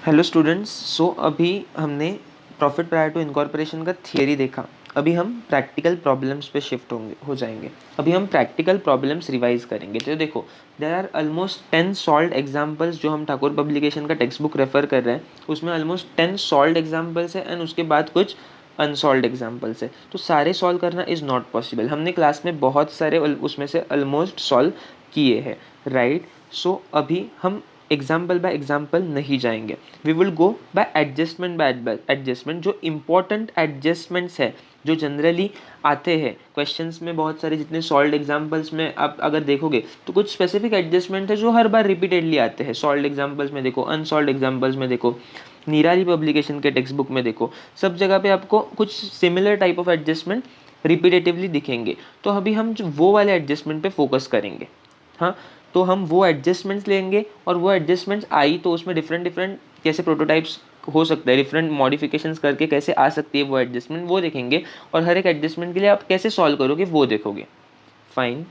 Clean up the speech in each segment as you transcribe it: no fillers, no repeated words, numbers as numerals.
Hello students. अभी हमने profit prior to incorporation का थियरी देखा। अभी हम प्रैक्टिकल प्रॉब्लम्स पे शिफ्ट हो जाएंगे। अभी हम प्रैक्टिकल प्रॉब्लम्स रिवाइज करेंगे। तो देखो, there are almost 10 solved examples जो हम ठाकुर पब्लिकेशन का टेक्स्ट बुक रेफर कर रहे हैं, उसमें ऑलमोस्ट 10 सॉल्व्ड एग्जांपल्स है एंड उसके बाद कुछ अनसॉल्व्ड एग्जांपल्स है। तो सारे सॉल्व करना इज़ नॉट पॉसिबल। हमने क्लास में बहुत सारे उसमें से ऑलमोस्ट सॉल्व किए हैं, राइट। अभी हम एग्जाम्पल बाय एग्जाम्पल नहीं जाएंगे। We will go by adjustment adjustment. जो इम्पोर्टेंट एडजस्टमेंट्स है, जो जनरली आते हैं क्वेश्चंस में, बहुत सारे जितने सॉल्व्ड एग्जाम्पल्स में आप अगर देखोगे तो कुछ स्पेसिफिक एडजस्टमेंट है जो हर बार रिपीटेडली आते हैं। सॉल्व्ड एग्जाम्पल्स में देखो, अनसॉल्व्ड एग्जाम्पल्स में देखो, निराली पब्लिकेशन के टेक्स्ट बुक में देखो, सब जगह पे आपको कुछ similar type of adjustment repetitively दिखेंगे। तो अभी हम जो वो वाले एडजस्टमेंट पे फोकस करेंगे। हाँ, तो हम वो एडजस्टमेंट्स लेंगे और वो एडजस्टमेंट्स आई तो उसमें डिफरेंट डिफरेंट कैसे प्रोटोटाइप्स हो सकता है, डिफरेंट मॉडिफिकेशंस करके कैसे आ सकती है वो एडजस्टमेंट, वो देखेंगे। और हर एक एडजस्टमेंट के लिए आप कैसे सॉल्व करोगे वो देखोगे। फाइन,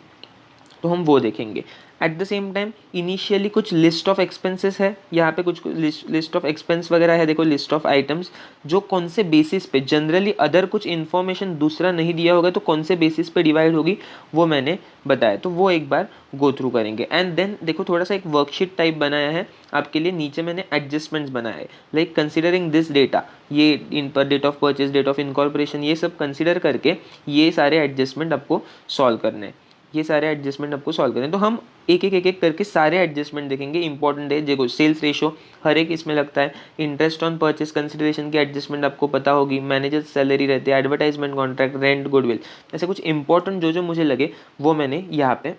तो हम वो देखेंगे। Eight the same time initially कुछ लिस्ट ऑफ एक्सपेंसेस है, यहाँ पे कुछ लिस्ट ऑफ एक्सपेंस वगैरह है। देखो, लिस्ट ऑफ आइटम्स जो कौन से बेसिस पे, जनरली अदर कुछ इन्फॉर्मेशन दूसरा नहीं दिया होगा तो कौन से बेसिस पे डिवाइड होगी वो मैंने बताया। तो वो एक बार गो थ्रू करेंगे। एंड देन देखो, थोड़ा सा एक वर्कशीट टाइप बनाया है आपके लिए, नीचे मैंने एडजस्टमेंट्स बनाया है। लाइक कंसिडरिंग दिस डेटा, ये इन पर date of purchase, date of incorporation, ये सब कंसिडर करके ये सारे एडजस्टमेंट आपको सॉल्व करने हैं। ये सारे एडजस्टमेंट आपको सॉल्व करें। तो हम एक एक करके सारे एडजस्टमेंट देखेंगे। इंपॉर्टेंट है, देखो सेल्स रेशो हर एक इसमें लगता है। इंटरेस्ट ऑन परचेस कंसिडरेशन की एडजस्टमेंट आपको पता होगी। मैनेजर सैलरी रहती है, एडवर्टाइजमेंट कॉन्ट्रैक्ट, रेंट, गुडविल, ऐसे कुछ इंपॉर्टेंट जो जो मुझे लगे वो मैंने यहाँ पे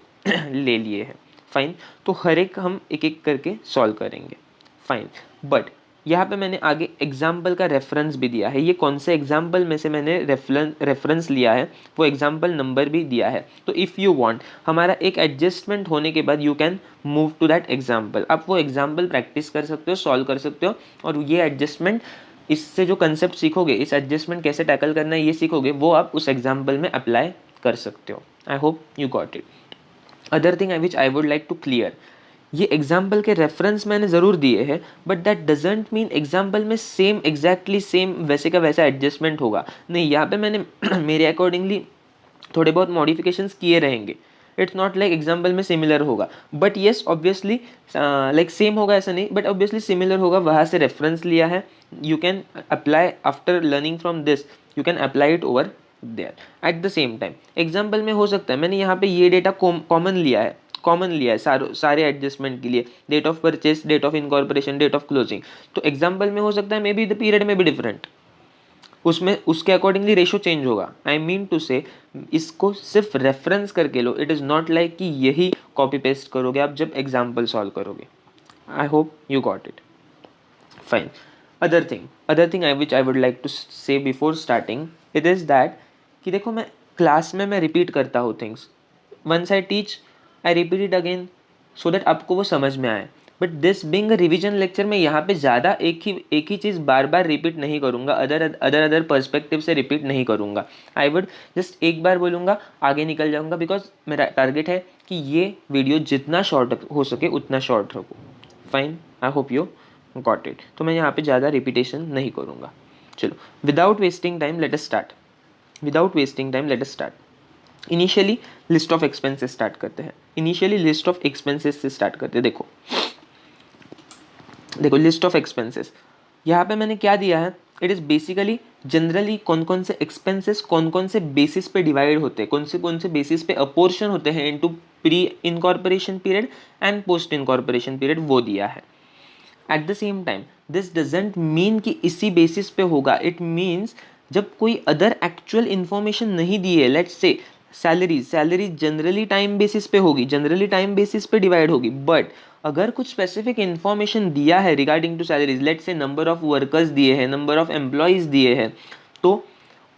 ले लिए हैं। फाइन, तो हर एक हम एक एक करके सॉल्व करेंगे। फाइन, बट यहाँ पे मैंने आगे एग्जाम्पल का रेफरेंस भी दिया है। ये कौन से एग्जाम्पल में से मैंने रेफरेंस लिया है वो एग्जाम्पल नंबर भी दिया है। तो इफ़ यू वांट, हमारा एक एडजस्टमेंट होने के बाद you can move to that example. आप वो एग्जाम्पल प्रैक्टिस कर सकते हो, सॉल्व कर सकते हो, और ये एडजस्टमेंट, इससे जो कंसेप्ट सीखोगे, इस एडजस्टमेंट कैसे टैकल करना है ये सीखोगे, वो आप उस एग्जाम्पल में अप्लाई कर सकते हो। I hope you got it. Other thing which I would like to clear, ये एग्जाम्पल के रेफरेंस मैंने ज़रूर दिए हैं, but that doesn't mean example में सेम एग्जैक्टली सेम वैसे का वैसा एडजस्टमेंट होगा। नहीं, यहाँ पे मैंने मेरे अकॉर्डिंगली थोड़े बहुत मॉडिफिकेशंस किए रहेंगे। इट्स नॉट लाइक एग्जाम्पल में सिमिलर होगा, but yes obviously like same होगा ऐसा नहीं, बट ऑब्वियसली सिमिलर होगा। वहाँ से रेफरेंस लिया है, you can apply after learning from this, you can apply it over there. At the same time example में हो सकता है मैंने यहाँ पे ये डेटा कॉमन लिया है सारे एडजस्टमेंट के लिए, date of purchase, date of incorporation, date of closing. तो एग्जाम्पल में हो सकता है मे बी द पीरियड में भी डिफरेंट, उसमें उसके अकॉर्डिंगली रेशो चेंज होगा। आई मीन टू से, इसको सिर्फ रेफरेंस करके लो। इट इज़ नॉट लाइक कि यही कॉपी पेस्ट करोगे आप जब एग्जाम्पल सॉल्व करोगे। I hope you got it. Fine, other thing I would like to say before starting, it is that कि देखो, मैं क्लास में मैं रिपीट करता हूँ things. Once I teach, I repeat it again so that आपको वो समझ में आए। But this being revision lecture में यहाँ पे ज़्यादा एक ही चीज़ बार बार रिपीट नहीं करूँगा, अदर पर्सपेक्टिव से रिपीट नहीं करूँगा। आई वुड जस्ट एक बार बोलूँगा, आगे निकल जाऊँगा, बिकॉज मेरा टारगेट है कि ये वीडियो जितना शॉर्ट हो सके उतना शॉर्ट रखो। Fine, I hope you got it. तो मैं यहाँ पे ज़्यादा रिपीटेशन नहीं करूँगा। चलो, without wasting time let us start. Initially list of expenses start करते हैं। देखो लिस्ट ऑफ एक्सपेंसेस यहाँ पे मैंने क्या दिया है। इट इज़ बेसिकली जनरली कौन कौन से एक्सपेंसेस कौन कौन से बेसिस पे डिवाइड होते हैं, कौन से बेसिस पे अपोर्शन होते हैं into pre incorporation period and post incorporation period, वो दिया है। Eight the same time this doesn't mean कि इसी बेसिस पे होगा। इट मीन्स जब कोई अदर एक्चुअल इन्फॉर्मेशन नहीं दी है, let's say salary generally time basis पे होगी, जनरली टाइम बेसिस पे डिवाइड होगी। बट अगर कुछ स्पेसिफिक इन्फॉर्मेशन दिया है regarding to salaries, let's say number of workers दिए हैं, नंबर ऑफ एम्प्लॉयज़ दिए हैं, तो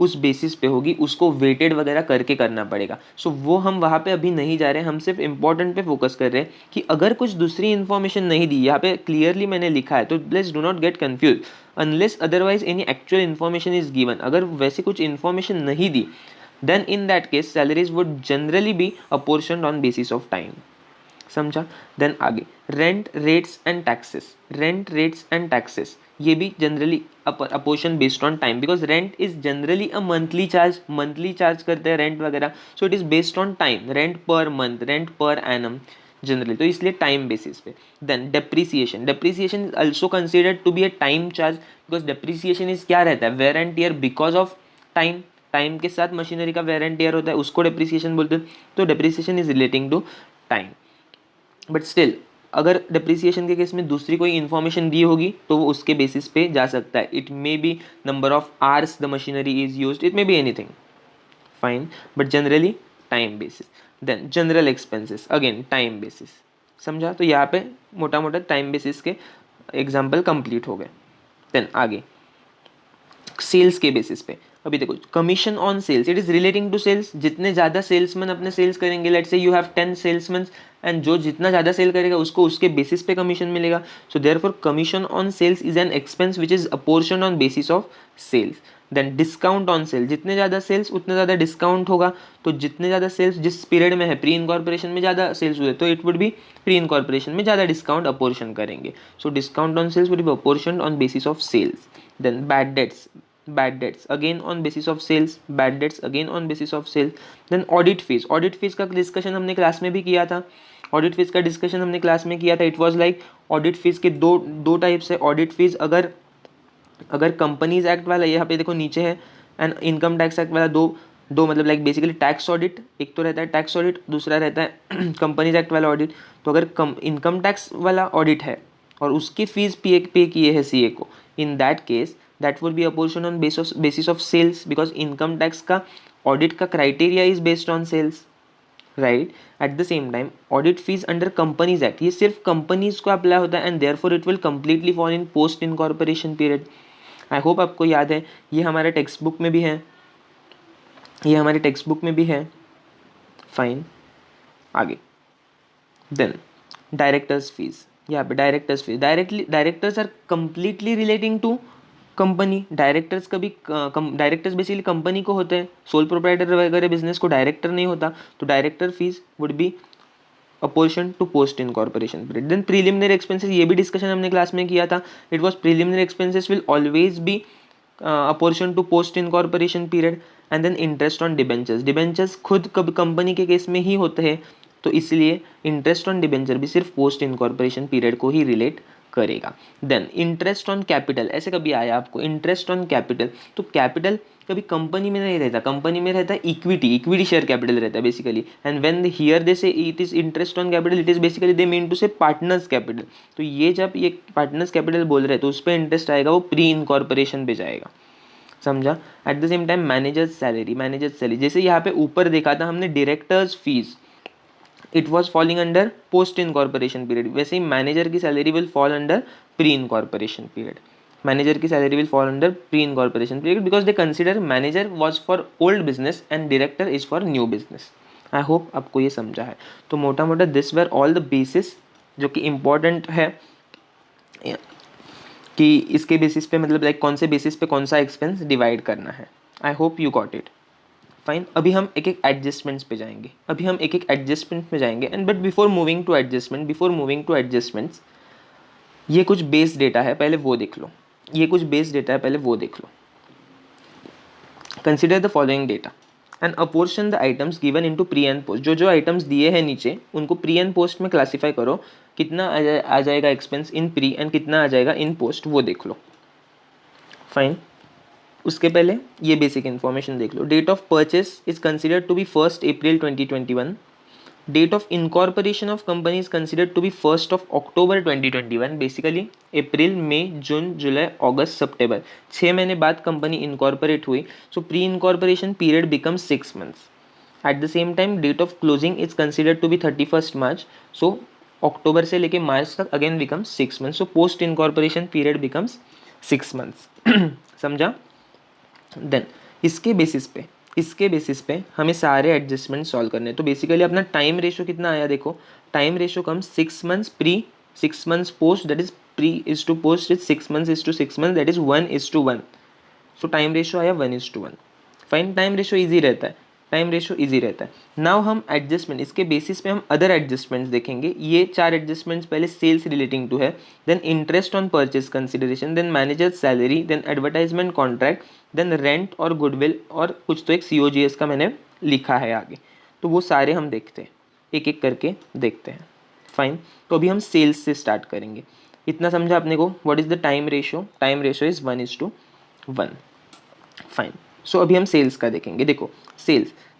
उस बेसिस पे होगी, उसको वेटेड वगैरह करके करना पड़ेगा। सो वो हम वहाँ पे अभी नहीं जा रहे हैं, हम सिर्फ इंपॉर्टेंट पे फोकस कर रहे हैं कि अगर कुछ दूसरी इन्फॉर्मेशन नहीं दी, यहाँ पे क्लियरली मैंने लिखा है, तो please do not get confuse, unless otherwise any actual information is given. अगर वैसे कुछ इन्फॉर्मेशन नहीं दी, then in that case salaries would generally be apportioned on basis of time. समझा। देन आगे rent rates and taxes, rent rates and taxes ये भी generally apportion based on time, because rent is generally a monthly charge करते हैं rent वगैरह, so it is based on time, rent per month, rent per annum generally, तो इसलिए time basis पे। Then depreciation, depreciation is also considered to be a time charge, because depreciation is क्या रहता है, wear and tier because of time, time के साथ machinery का where and tier होता है, उसको डेप्रिसिएशन बोलते हैं। तो depreciation is relating to time, but still अगर डिप्रिसिएशन के केस में दूसरी कोई इन्फॉर्मेशन दी होगी तो वो उसके बेसिस पे जा सकता है। It may be number of hours the machinery is used, it may be anything, fine, but generally time basis. Then general expenses again time basis, समझा। तो यहाँ पे मोटा मोटा टाइम बेसिस के एग्जाम्पल कंप्लीट हो गए। देन आगे सेल्स के बेसिस पे, अभी देखो commission on sales, it is relating to sales, जितने ज़्यादा सेल्समैन अपने सेल्स करेंगे, let's say you have 10 salesman and जो जितना ज़्यादा सेल करेगा उसको उसके बेसिस पे कमीशन मिलेगा। So therefore commission on sales is an expense which is apportion on basis of sales. Then discount on sale, जितने ज़्यादा सेल्स उतने ज़्यादा डिस्काउंट होगा, तो जितने ज़्यादा सेल्स जिस पीरियड में है, प्री इनकॉर्पोरेशन में ज़्यादा सेल्स हुए तो it would be pre incorporation में ज़्यादा डिस्काउंट अपोर्शन करेंगे। So discount on sales would be apportion on basis of sales. Then bad debts, bad debts again on basis of sales, bad debts again on basis of sales. then audit fees, audit fees का discussion हमने class में भी किया था, audit fees का discussion हमने class में किया था। It was like audit fees के दो टाइप्स है ऑडिट फीस, अगर कंपनीज एक्ट वाला यहाँ पे देखो नीचे है, एंड इनकम टैक्स एक्ट वाला दो मतलब लाइक बेसिकली टैक्स ऑडिट, एक तो रहता है टैक्स ऑडिट, दूसरा रहता है कंपनीज एक्ट वाला ऑडिट। तो अगर इनकम टैक्स वाला ऑडिट है और उसकी फीस पे किए है सीए को, in that case that would be apportion on basis of sales, because income tax का ऑडिट का criteria is based on sales, right. At the same time audit fees under companies act, ये सिर्फ companies को apply होता है and therefore it will completely fall in post incorporation period. I hope आपको याद है, ये हमारे टेक्स्ट बुक में भी है, ये हमारे टेक्स्ट बुक में भी है, फाइन। आगे देन डायरेक्टर्स फीस, यहाँ पे directors fees directors are completely relating to company. Directors कभी डायरेक्टर्स बेसिकली कंपनी को होते हैं, सोल प्रोप्राइटर वगैरह बिजनेस को डायरेक्टर नहीं होता, तो director fees would be apportion to post incorporation period. Then preliminary expenses, ये भी डिस्कशन हमने क्लास में किया था। It was preliminary expenses will always be apportion to post incorporation period. And then interest on debentures, debentures खुद कब company के case में ही होते हैं, तो इसलिए इंटरेस्ट ऑन डिबेंचर भी सिर्फ पोस्ट इनकॉर्पोरेशन पीरियड को ही रिलेट करेगा। देन इंटरेस्ट ऑन कैपिटल, ऐसे कभी आया आपको इंटरेस्ट ऑन कैपिटल, तो कैपिटल कभी कंपनी में नहीं रहता, कंपनी में रहता है इक्विटी शेयर कैपिटल रहता है basically. And when here they say it is interest on capital, it is basically they mean to say partners capital. तो ये जब ये पार्टनर्स कैपिटल बोल रहे हैं तो उस पर इंटरेस्ट आएगा, वो प्री इनकॉर्पोरेशन पे जाएगा, समझा। At the same time managers salary, जैसे यहाँ पे ऊपर देखा था हमने directors fees, it was falling under post incorporation period, वैसे ही मैनेजर की salary will fall under pre incorporation period. Manager की salary will fall under pre incorporation period because they consider manager was for old business and director is for new business. I hope आपको ये समझा है। तो मोटा मोटा this were all the basis जो कि इम्पॉर्टेंट है कि इसके बेसिस पे मतलब लाइक कौन से बेसिस पे कौन सा एक्सपेंस डिवाइड करना है। I hope you got it, fine. अभी हम एक एक एडजस्टमेंट्स पे जाएंगे, and but before moving to adjustments ये कुछ बेस डेटा है, पहले वो देख लो। Consider the following data and apportion the items given into pre and post. जो आइटम्स दिए हैं नीचे उनको प्री एंड पोस्ट में क्लासीफाई करो, कितना आ जाएगा एक्सपेंस इन प्री एंड कितना आ जाएगा इन पोस्ट, वो देख लो, फाइन। उसके पहले ये बेसिक इन्फॉर्मेशन देख लो। Date of purchase is considered to be 1 April 2021। Date of incorporation of company is considered to be 1 October 2021। Basically अप्रैल, मई, जून, जुलाई, अगस्त, सितंबर, 6 महीने बाद कंपनी इनकॉर्पोरेट हुई, so pre incorporation period becomes 6 months। At the same time date of closing is considered to be 31 March, so अक्टूबर से लेके मार्च तक again becomes 6 months, so post incorporation period becomes 6 months। समझा। देन इसके basis पे हमें सारे एडजस्टमेंट सॉल्व करने हैं। तो बेसिकली अपना टाइम रेशो कितना आया, देखो टाइम रेशो कम 6 months pre, 6 months post, that is pre is to post is 6 months is to 6 months, that is 1:1। So time ratio आया 1:1, फाइन। टाइम रेशो ईजी रहता है, टाइम रेशो इजी रहता है। Now हम एडजस्टमेंट, इसके basis पे हम अदर एडजस्टमेंट्स देखेंगे। ये 4 एडजस्टमेंट्स पहले सेल्स रिलेटिंग टू है, then interest on purchase consideration, then manager salary, then advertisement contract, then rent और गुडविल, और कुछ तो एक COGS का मैंने लिखा है आगे। तो वो सारे हम देखते हैं, एक एक करके देखते हैं। फाइन, तो अभी हम सेल्स से स्टार्ट करेंगे। इतना समझा अपने को, what is the time ratio? Time ratio is 1:1। Fine, so अभी हम सेल्स का देखेंगे। देखो,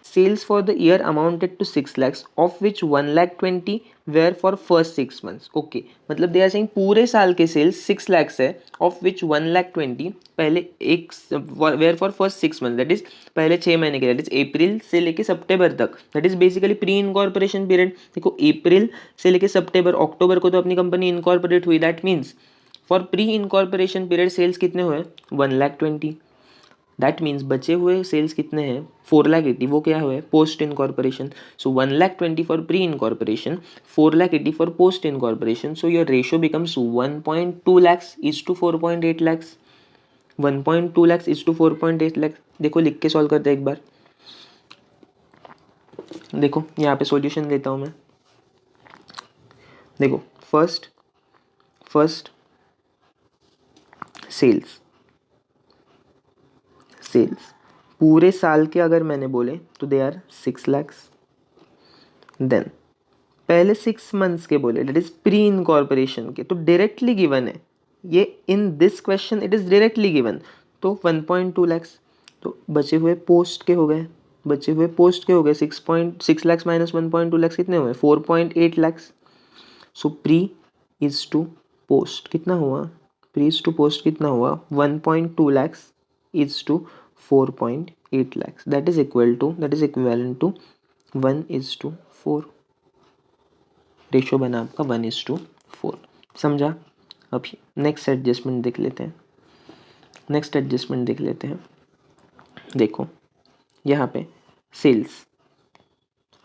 sales for the year amounted to 6 lakhs, of which 1,20,000 were for first 6 months। Okay, मतलब दे आर सेइंग पूरे साल के सेल्स 6 lakhs है, ऑफ विच 1,20,000 पहले एक were for first 6 months, that is पहले 6 महीने के, दैट इज अप्रैल से लेके सितंबर तक, that is basically pre incorporation period. देखो, अप्रैल से लेके सितंबर, अक्टूबर को तो अपनी कंपनी इनकॉर्पोरेट हुई, that means for pre incorporation period sales कितने हुए? 1,20,000। दैट मीन्स बचे हुए सेल्स कितने हैं? 4,80,000, वो क्या हुए? Post incorporation. So 1,20,000 for pre incorporation, 4,80,000 for post incorporation. So your ratio becomes 1.2 lakhs is to 4.8 lakhs। 1.2 lakhs is to 4.8 lakhs। देखो, लिख के सॉल्व करते हैं एक बार। देखो, यहाँ पे सॉल्यूशन देता हूँ मैं। देखो, फर्स्ट सेल्स पूरे साल के अगर मैंने बोले तो दे आर 6 lakhs। देन पहले 6 months के बोले, दैट इज प्री इनकॉर्पोरेशन के, तो डायरेक्टली गिवन है ये। In this question it is directly given, तो 1.2 lakhs। तो बचे हुए पोस्ट के हो गए, 6 lakhs माइनस 1.2 lakhs कितने हुए? 4.8 lakhs। So pre is to post कितना हुआ? 1.2 lakhs is to 4.8 lakhs, that is equivalent to 1:4। Ratio बना आपका 1:4। समझा? अभी नेक्स्ट एडजस्टमेंट देख लेते हैं। देखो, यहाँ पे सेल्स,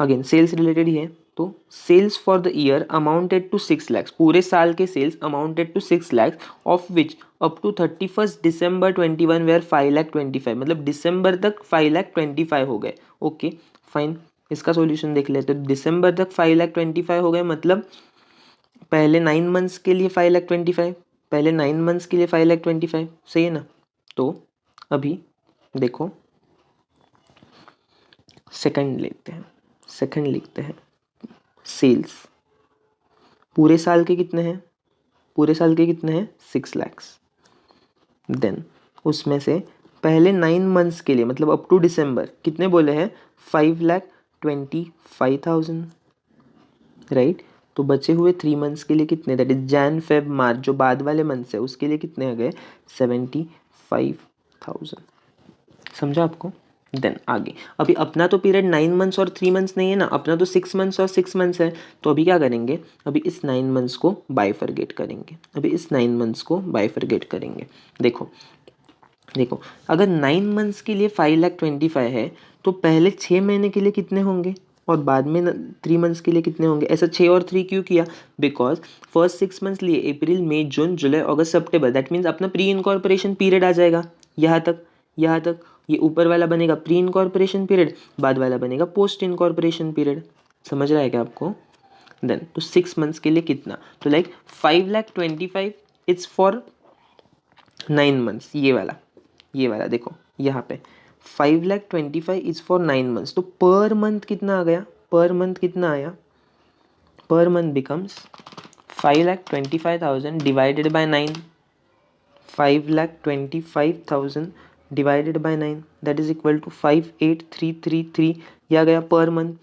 अगेन सेल्स रिलेटेड ही है। तो sales for the year amounted to 6 lakhs, पूरे साल के sales amounted to 6 lakhs, of which up to 31st December 21 were 5,25,000, मतलब दिसंबर तक 5,25,000 हो गए। ओके फाइन, इसका सॉल्यूशन देख लेते हैं। दिसंबर तक 5,25,000 हो गए, मतलब पहले 9 months के लिए 5,25,000, सही है ना? तो अभी देखो, सेकंड लिखते हैं। सेल्स पूरे साल के कितने हैं? 6 lakhs। देन उसमें से पहले 9 months के लिए, मतलब अप टू दिसंबर कितने बोले हैं? 5,25,000, राइट। तो बचे हुए 3 months के लिए कितने? दैट इज जैन फेब मार्च, जो बाद वाले मंथ्स है उसके लिए कितने आ गए? 75,000। समझा आपको? देन आगे, अभी अपना तो पीरियड 9 months और 3 months नहीं है ना, अपना तो 6 months और 6 months है। तो अभी क्या करेंगे? अभी इस 9 months को बाइफरगेट करेंगे। देखो, अगर 9 months के लिए 5,25,000 है, तो पहले 6 महीने के लिए कितने होंगे और बाद में 3 months के लिए कितने होंगे? ऐसा 6 और 3 क्यों किया? बिकॉज फर्स्ट 6 months लिए अप्रैल, मई, जून, जुलाई, अगस्त, सितंबर, दैट मीन्स अपना प्री इनकॉर्पोरेशन पीरियड आ जाएगा। यहाँ तक ये ऊपर वाला बनेगा प्री इनकॉर्पोरेशन पीरियड, बाद वाला बनेगा पोस्ट इनकॉर्पोरेशन पीरियड। समझ रहा है क्या आपको? देन तो 6 months के लिए कितना? तो लाइक 5,25,000 इट्स फॉर 9 months। ये वाला देखो, यहाँ पे 5,25,000 इज फॉर 9 months। तो पर मंथ कितना आ गया? Per month becomes 5,25,000 divided by 9। 5,25,000 divided by 9, that is equal to 58,333। यह आ गया पर मंथ।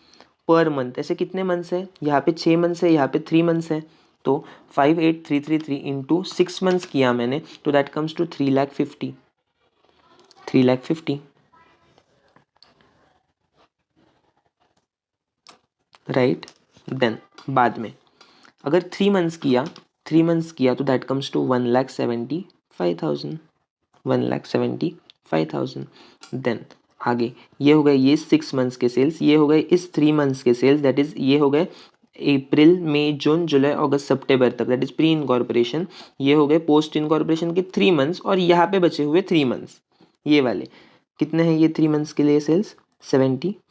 ऐसे कितने मंथ्स है? यहाँ पे 6 months है, यहाँ पे 3 months है। तो 58,333 इंटू 6 months किया मैंने, तो that comes to 3,50,000। Right. Then बाद में अगर 3 months किया तो दैट कम्स टू 1,75,000। देन आगे ये हो गए ये 6 months के सेल्स, ये हो गए इस 3 months के सेल्स, दैट इज ये हो गए अप्रैल, मई, जून, जुलाई, अगस्त, सितंबर तक, दैट इज प्री इनकॉर्पोरेशन। ये हो गए पोस्ट इनकॉर्पोरेशन के 3 months, और यहाँ पे बचे हुए 3 months, ये वाले कितने हैं? ये 3 months के लिए सेल्स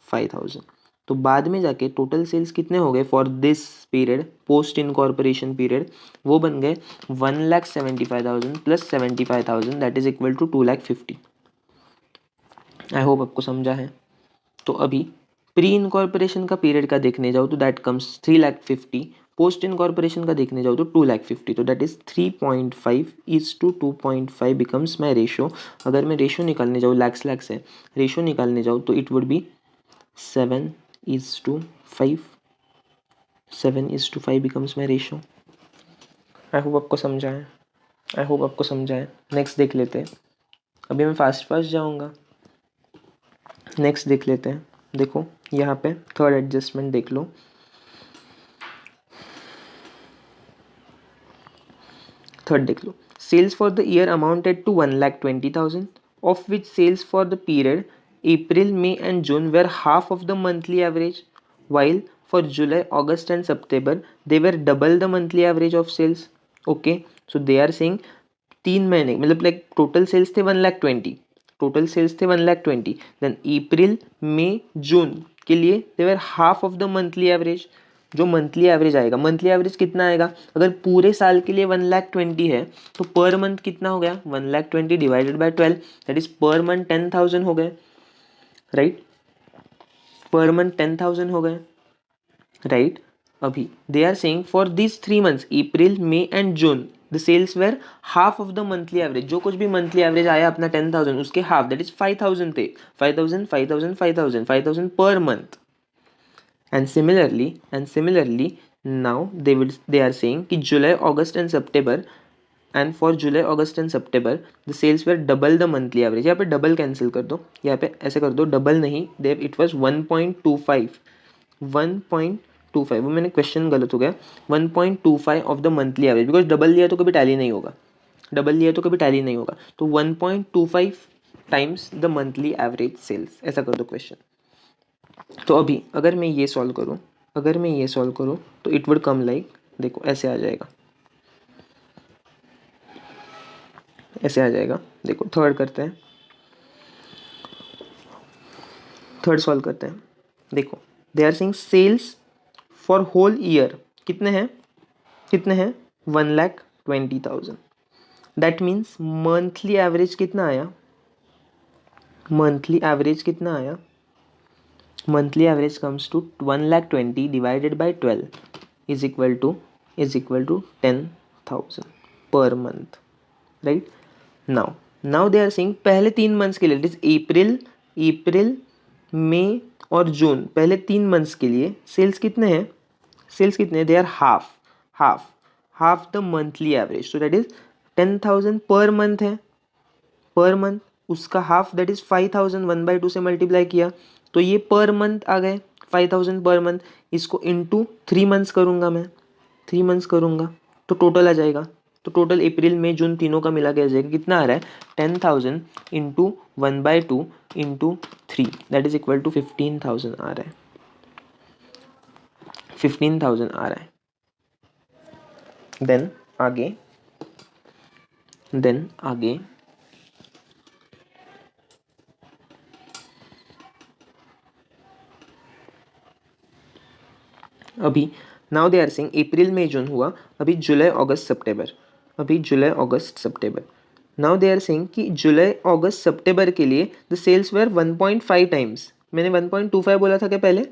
5,000। तो बाद में जाके टोटल सेल्स कितने हो गए for this period, post incorporation period, वो बन गए 1,75,000 plus 75,000 that is equal to 2,50,000। I hope आपको समझा है। तो अभी प्री इनकॉर्पोरेशन का पीरियड का देखने जाओ तो दैट कम्स 3,50,000, पोस्ट इनकॉर्पोरेशन का देखने जाओ तो 2,50,000, तो that is 3.5:2.5 becomes my ratio. अगर मैं रेशो निकालने जाऊँ, लैक्स है, रेशो निकालने जाऊँ तो it would B 7:5, 7:5 becomes my ratio. I hope आपको समझा है, आई होप आपको समझा है। नेक्स्ट देख लेते हैं। अभी मैं फास्ट जाऊँगा। नेक्स्ट देख लेते हैं। देखो यहाँ पे थर्ड एडजस्टमेंट देख लो। थर्ड देख लो, sales for the year amounted to 1,20,000 of which sales for the period April, May and June were half of the monthly average, while for July, August and September they were double the monthly average of sales. Okay, so they are saying 3 महीने मतलब like total sales थे 1,20,000, total sales थे 1,20,000, then अप्रैल मई जून के लिए they were half of the monthly average. जो monthly average आएगा, मंथली एवरेज कितना आएगा, अगर पूरे साल के लिए 1,20,000 है तो पर मंथ कितना हो गया, 1,20,000 divided by 12 that is per month 10,000 हो गए, राइट, पर मंथ 10,000 हो गए, राइट। अभी they are saying for this 3 months April May and June the sales were half of the monthly average. जो कुछ भी मंथली एवरेज आया अपना 10,000 उसके हाफ दैट इज 5,000 थे, 5,000 5,000 5,000 5,000 per month. and similarly now they are saying कि July, August and September and for July, August and September the sales were double the monthly average। यहाँ पे डबल कैंसिल कर दो, यहाँ पे ऐसे कर दो, डबल नहीं, देव इट वॉज 1.25 1.25, वो मैंने क्वेश्चन गलत हो गया, 1.25 of the monthly average, because double लिया तो कभी टैली नहीं होगा, डबल लिया तो कभी टैली नहीं होगा, तो 1.25 times the monthly average sales, ऐसा कर दो क्वेश्चन। तो अभी अगर मैं ये सॉल्व करूँ, अगर मैं ये सॉल्व करूँ तो इट वुड कम लाइक, देखो ऐसे आ जाएगा, ऐसे आ जाएगा। देखो थर्ड करते हैं, थर्ड सॉल्व करते हैं। देखो they are saying sales for whole year कितने हैं, कितने हैं 1,20,000, दैट मीन्स मंथली एवरेज कितना आया, मंथली एवरेज कितना आया, monthly average comes to 1,20,000 divided by 12 is equal to 10,000 per month, right. Now they are saying पहले 3 मंथ्स के लिए, इट इज अप्रैल मई और जून, पहले 3 मंथ्स के लिए सेल्स कितने हैं, सेल्स कितने हैं, they are half the monthly average, तो दैट इज 10,000 पर मंथ है, पर मंथ उसका हाफ दैट इज 5,000, 1/2 से मल्टीप्लाई किया तो ये पर मंथ आ गए 5,000 पर मंथ, इसको इंटू 3 मंथ्स करूँगा मैं, 3 मंथ्स करूँगा तो टोटल आ जाएगा, तो टोटल अप्रैल मई जून तीनों का मिला के आ जाएगा, कितना आ रहा है 10,000 into 1/2 into 3 that is equal to 15,000 आ रहा है, 15,000 आ रहा है। देन आगे अभी नाउ दे आर सेइंग अप्रैल मई जून हुआ, अभी जुलाई अगस्त सितंबर, अभी जुलाई अगस्त सितंबर, नाउ दे आर सेइंग कि जुलाई अगस्त सितंबर के लिए द सेल्स वेर 1.5 टाइम्स, मैंने 1.25 बोला था क्या पहले,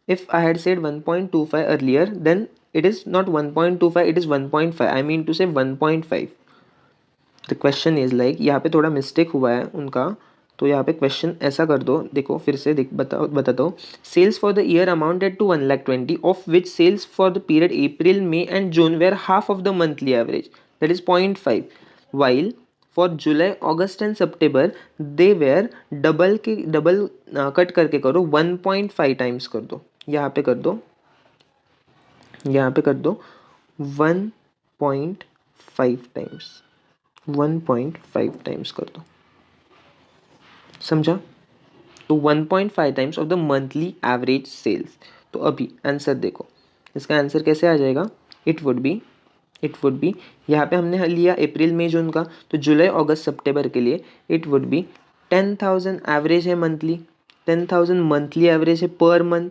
if I had said 1.25 earlier then it is not 1.25 it is 1.5, I mean to say 1.5। The question is like यहाँ पे थोड़ा मिस्टेक हुआ है उनका, तो यहाँ पे क्वेश्चन ऐसा कर दो, देखो फिर से बताता हूँ, sales for the year amounted to 1,20,000 of which sales for the period April May and June were half of the monthly average that is 0.5, while for July August and September they were double cut करके करो 1.5 times कर दो, यहाँ पे कर दो, यहाँ पे कर दो 1.5 टाइम्स, 1.5 टाइम्स कर दो, समझा। तो 1.5 times of the monthly average sales. तो अभी आंसर देखो, इसका आंसर कैसे आ जाएगा, इट वुड बी यहाँ पे हमने लिया अप्रैल मई जून का, तो जुलाई अगस्त सितंबर के लिए इट वुड बी 10,000 एवरेज है मंथली, 10,000 मंथली एवरेज है per month,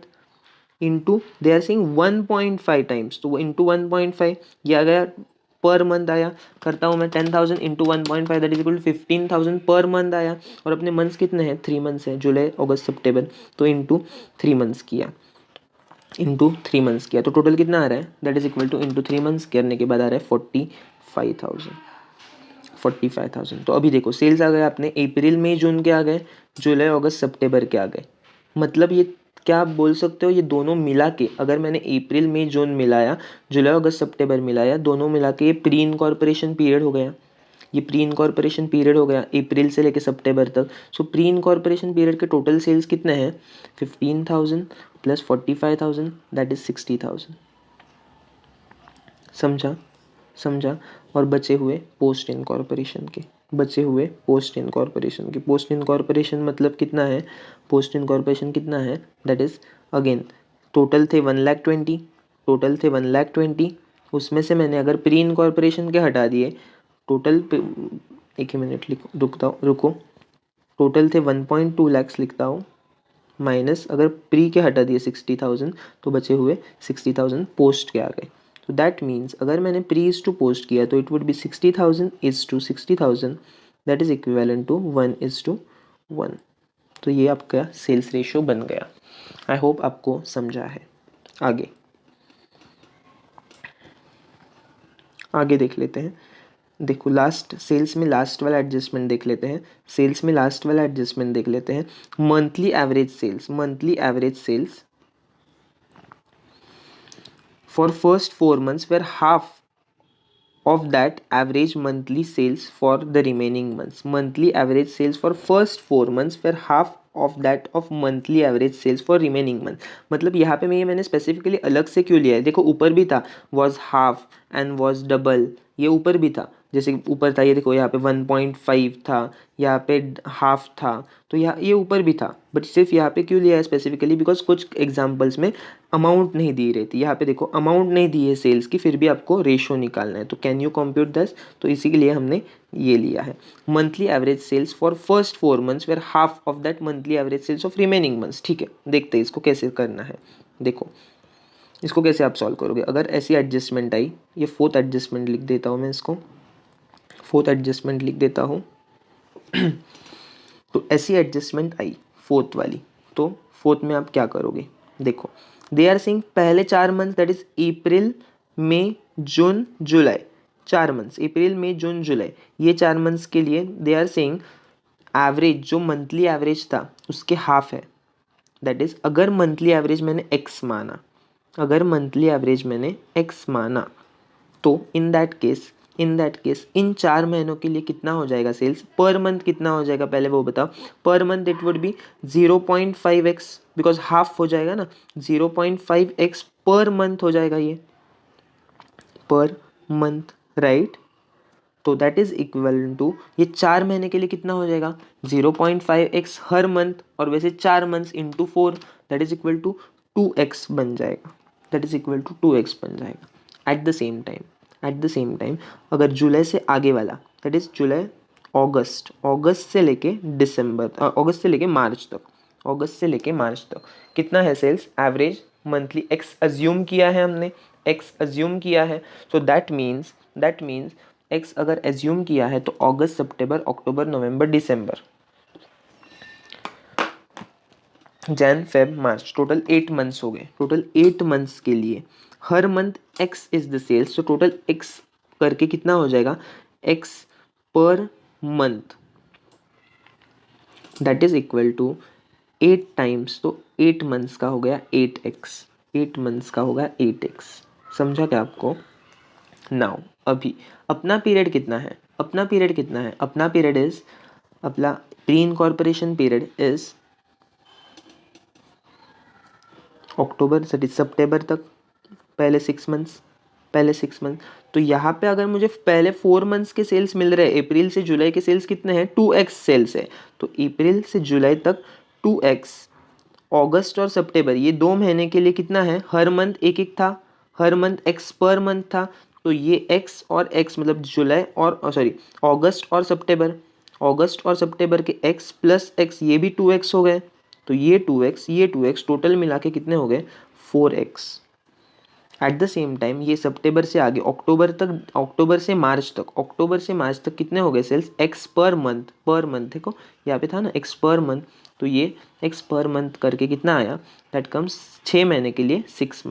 into they are saying 1.5 times, तो वो इंटू 1.5 ये आ गया पर मंथ आया। करता हूँ मैं 10,000 into 1.5 that is equal to 15,000 per month आया। और अपने मंथ्स कितने हैं, 3 मंथ्स है, जुलाई अगस्त सितंबर, तो इंटू 3 मंथ्स किया, इंटू 3 मंथ्स किया तो टोटल कितना आ रहा है, that is equal two into 3 months करने के बाद आ रहा है 45,000। तो अभी देखो सेल्स आ गए अपने अप्रैल मई जून के आ गए, जुलाई अगस्त सितंबर के आ गए। मतलब ये क्या आप बोल सकते हो, ये दोनों मिला के अगर मैंने अप्रैल मई जून मिलाया, जुलाई अगस्त सितंबर मिलाया, दोनों मिला के ये प्री इनकॉर्पोरेशन पीरियड हो गया। ये प्री इनकॉर्पोरेशन पीरियड हो गया अप्रैल से लेके सितंबर तक। सो प्री इनकॉर्पोरेशन पीरियड के टोटल सेल्स कितने हैं, 15,000 प्लस 45,000 दैट इज 60,000। समझा, समझा। और बचे हुए पोस्ट इनकॉर्पोरेशन के, बचे हुए पोस्ट इनकॉर्पोरेशन के, पोस्ट इनकॉर्पोरेशन मतलब कितना है, पोस्ट इनकॉर्पोरेशन कितना है, दैट इज अगेन टोटल थे 1,20,000, टोटल थे 1,20,000, उसमें से मैंने अगर प्री इनकॉर्पोरेशन के हटा दिए, टोटल एक ही मिनट रुको, टोटल थे 1.2 लाख लिखता हूँ, माइनस अगर प्री के हटा दिए 60,000 तो बचे हुए 60,000 पोस्ट के आ गए। तो दैट मीन्स अगर मैंने प्री इज टू पोस्ट किया तो it would be 60,000 is to 60,000 that is equivalent to 1:1। तो ये आपका सेल्स रेशियो बन गया। आई होप आपको समझा है। आगे आगे देख लेते हैं। देखो लास्ट सेल्स में लास्ट वाला एडजस्टमेंट देख लेते हैं, सेल्स में लास्ट वाला एडजस्टमेंट देख लेते हैं। Monthly average sales, monthly average sales for first 4 months were half of that average monthly sales for the remaining months. Monthly average sales for first 4 months were half of that of monthly average sales for remaining month। मतलब यहाँ पे मैंने specifically अलग से क्यों लिया है, देखो ऊपर भी था was half and was double, ये ऊपर भी था, जैसे ऊपर था ये देखो यहाँ पे 1.5 था, यहाँ पे हाफ था, तो यहाँ ये ऊपर भी था, बट सिर्फ यहाँ पे क्यों लिया है स्पेसिफिकली, बिकॉज कुछ एग्जांपल्स में अमाउंट नहीं दी रहती थी। यहाँ पे देखो अमाउंट नहीं दी है सेल्स की, फिर भी आपको रेशो निकालना है, तो कैन यू कंप्यूट दिस, तो इसी के लिए हमने ये लिया है। Monthly average sales for first 4 months were half of that monthly average sales of remaining months. ठीक है, देखते हैं इसको कैसे करना है। देखो इसको कैसे आप सॉल्व करोगे, अगर ऐसी एडजस्टमेंट आई, ये फोर्थ एडजस्टमेंट लिख देता हूँ मैं, इसको फोर्थ एडजस्टमेंट लिख देता हूँ तो ऐसी एडजस्टमेंट आई फोर्थ वाली, तो फोर्थ में आप क्या करोगे, देखो दे आर सेइंग पहले 4 मंथ दैट इज अप्रैल मई जून जुलाई, 4 मंथ्स अप्रैल मई जून जुलाई, ये 4 मंथ्स के लिए दे आर सेइंग एवरेज जो मंथली एवरेज था उसके हाफ है। दैट इज अगर मंथली एवरेज मैंने एक्स माना, अगर मंथली एवरेज मैंने एक्स माना, तो इन दैट केस इन 4 महीनों के लिए कितना हो जाएगा सेल्स पर मंथ, कितना हो जाएगा पहले वो बताओ। Per month it would B 0.5x, because half हो जाएगा ना, 0.5x पर मंथ हो जाएगा ये पर मंथ, राइट। तो दैट इज इक्वल टू ये 4 महीने के लिए कितना हो जाएगा 0.5x हर मंथ, और वैसे 4 months into 4 that is equal to 2x बन जाएगा, that is equal to 2x बन जाएगा। एट द सेम टाइम अगर जुलाई से आगे वाला दैट इज जुलाई अगस्त से लेके दिसंबर, अगस्त से लेके मार्च तक, अगस्त से लेके मार्च तक कितना है sales average monthly, X assume किया है हमने, एक्स अज्यूम किया है, सो दैट मीन्स एक्स अगर एज्यूम किया है तो अगस्त सितंबर अक्टूबर नवंबर दिसंबर जैन फेब मार्च, टोटल 8 मंथ्स हो गए। टोटल 8 मंथ्स के लिए हर month X is the sales, तो टोटल एक्स करके कितना हो जाएगा X per month, that is equal to 8 times, तो 8 मंथ्स का हो गया 8x, 8 मंथ्स का होगा 8x। समझा क्या आपको। नाउ अभी अपना पीरियड कितना है, अपना पीरियड कितना है, अपना पीरियड इज अपना प्री इनकॉर्पोरेशन पीरियड इज अक्टूबर से सितंबर तक, पहले 6 मंथ्स, पहले 6 मंथ। तो यहाँ पे अगर मुझे पहले 4 मंथ्स के सेल्स मिल रहे हैं, अप्रैल से जुलाई के सेल्स कितने हैं 2x सेल्स है, तो अप्रैल से जुलाई तक 2x, अगस्त और सितंबर ये 2 महीने के लिए कितना है, हर मंथ एक एक था, हर मंथ x पर मंथ था, तो ये x और x मतलब जुलाई और सॉरी अगस्त और सितंबर, अगस्त और सितंबर के x प्लस x ये भी 2x हो गए, तो ये 2x टोटल मिला के कितने हो गए 4x। Eight the same time ये सितंबर से आगे अक्टूबर से मार्च तक कितने हो गए सेल्स x पर मंथ देखो यहाँ पे था ना x पर मंथ, तो ये x पर मंथ करके कितना आया, दैट कम्स 6 महीने के लिए 6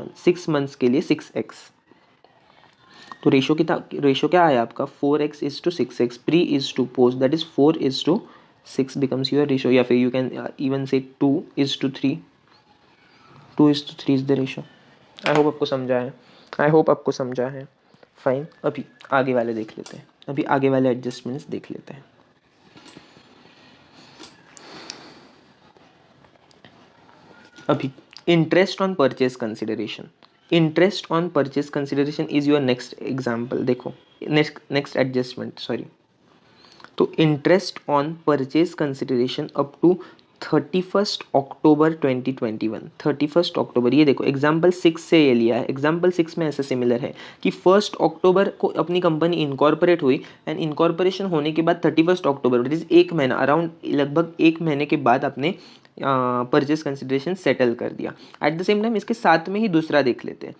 मंथ्स के लिए 6x। तो रेशो क्या आया आपका 4x is to 6x, pre is to post, that is 4 is to 6 becomes your ratio, या फिर you can even say 2 is to 3 is the ratio. I hope आपको समझा है। फाइन, अभी आगे वाले देख लेते हैं, अभी आगे वाले एडजस्टमेंट्स देख लेते हैं। अभी interest on purchase consideration is your next example. देखो नेक्स्ट एडजस्टमेंट, सॉरी, तो interest on purchase consideration up to 31 October 2021, 31 October, ये देखो एग्जाम्पल 6 से ये लिया है। एग्जाम्पल 6 में ऐसा सिमिलर है कि 1 अक्टूबर को अपनी कंपनी इनकॉर्पोरेट हुई, एंड इनकॉर्पोरेशन होने के बाद 31 अक्टूबर विच इज़ 1 महीना, अराउंड लगभग 1 महीने के बाद अपने परचेज कंसिडरेशन सेटल कर दिया। एट द सेम टाइम इसके साथ में ही दूसरा देख लेते हैं।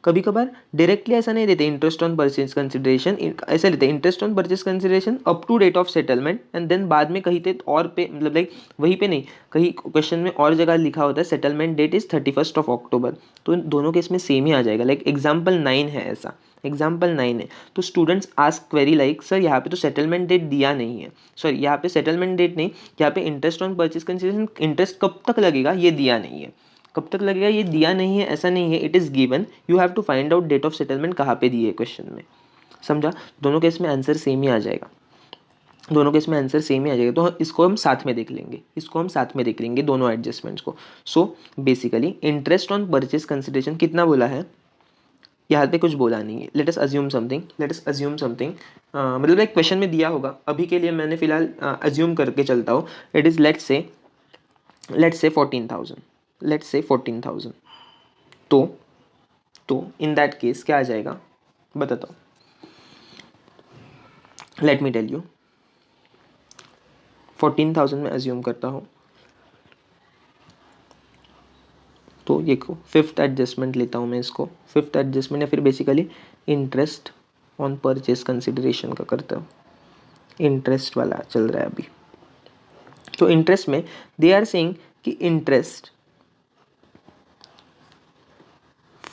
कभी कभार डायरेक्टली ऐसा नहीं देते इंटरेस्ट ऑन परचेज कंसिडरेशन, ऐसा लेते interest on purchase consideration up to date of settlement, and then बाद में कहीं और पे मतलब लाइक वहीं पे नहीं, कहीं क्वेश्चन में और जगह लिखा होता है सेटलमेंट डेट इज 31 अक्टूबर, तो दोनों केस में सेम ही आ जाएगा। लाइक एग्जाम्पल 9 है, ऐसा एग्जाम्पल 9 है। तो students ask query like sir यहाँ पे तो सेटलमेंट डेट दिया नहीं है, सॉरी यहाँ पे सेटलमेंट डेट नहीं, यहाँ पे interest on purchase consideration interest कब तक लगेगा ये दिया नहीं है, कब तक लगेगा ये दिया नहीं है, ऐसा नहीं है, it is given, you have to find out date of settlement कहाँ पे दी है क्वेश्चन में। समझा, दोनों केस में आंसर सेम ही आ जाएगा, तो इसको हम साथ में देख लेंगे, दोनों एडजस्टमेंट्स को। So basically interest on purchase consideration कितना बोला है, यहाँ पे कुछ बोला नहीं है। लेट अस अज्यूम समथिंग, मतलब एक क्वेश्चन में दिया होगा, अभी के लिए मैंने फिलहाल अज्यूम करके चलता हूँ। It is let's say 14,000। तो इन दैट केस क्या आ जाएगा बताता हूँ, लेट मी टेल यू। 14,000 में अज्यूम करता हूँ, तो ये फिफ्थ एडजस्टमेंट लेता हूँ मैं इसको, फिफ्थ एडजस्टमेंट, या फिर basically interest on purchase consideration का करता हूँ, इंटरेस्ट वाला चल रहा है अभी। तो इंटरेस्ट में दे आर सेइंग कि इंटरेस्ट